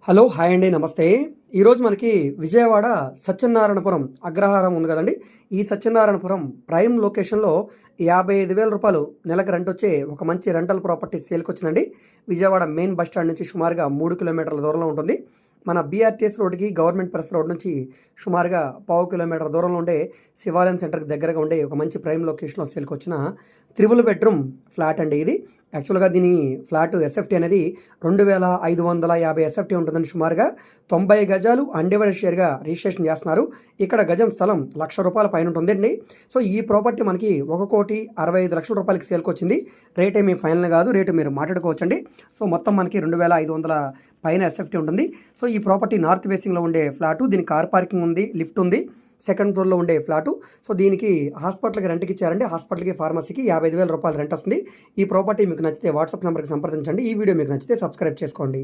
Hello! Hi అండి. నమస్తే. ఈరోజు మనకి విజయవాడ సత్యనారాయణపురం అగ్రహారం ఉంది కదండీ! ఈ సత్యనారాయణపురం ప్రైమ్ లొకేషన్‌లో రూ. 55,000 నెలకు రెంటొచ్చే ఒక మంచి రెంటల్ ప్రాపర్టీ సేల్‌కొచ్చిందండి. విజయవాడ మెయిన్ బస్ స్టాండ్ నుంచి సుమారుగా 3 కిలోమీటర్ల దూరంలో ఉంటుంది. మన బీఆర్టీఎస్ రోడ్‌కి గవర్నమెంట్ ప్రెస్ రోడ్ నుంచి సుమారుగా పావు కిలోమీటర్ దూరంలో ఉండే శివాలయం సెంటర్‌కి దగ్గరగా ఉండే ఒక మంచి ప్రైమ్ లొకేషన్‌లో సేల్‌కొచ్చిన త్రిబుల్ బెడ్‌రూమ్ ఫ్లాట్ అండి ఇది. యాక్చువల్‌గా దీని ఫ్లాట్ ఎస్ఎఫ్టీ అనేది 2550 ఎస్ఎఫ్టీ ఉంటుందండి సుమారుగా. 90 గజాలు అన్‌డివైడెడ్ షేర్‌గా రిజిస్ట్రేషన్ చేస్తున్నారు. ఇక్కడ గజం స్థలం రూ. 1,00,000 పైన ఉంటుందండి. సో, ఈ ప్రాపర్టీ మనకి 1,65,00,000 సేల్‌కొచ్చింది. రేట్ ఏమి ఫైనల్ కాదు. రేటు మీరు మాట్లాడుకోవచ్చండి. సో, మొత్తం మనకి 2,500 పైన ఎస్ఎఫ్టీ ఉంటుంది. సో, ఈ ప్రాపర్టీ నార్త్ ఫేసింగ్‌లో ఉండే ఫ్లాటు. దీనికి కార్ పార్కింగ్ ఉంది, లిఫ్ట్ ఉంది. సెకండ్ ఫ్లోర్‌లో ఉండే ఫ్లాటు. సో, దీనికి హాస్పిటల్‌కి రెంట్‌కి ఇచ్చారండి. హాస్పిటల్‌కి, ఫార్మసీకి రూ. 55,000 రెంట్ వస్తుంది. ఈ ప్రాపర్టీ మీకు నచ్చితే వాట్సాప్ నంబర్‌కి సంప్రదించండి. ఈ వీడియో మీకు నచ్చితే సబ్స్క్రైబ్ చేసుకోండి.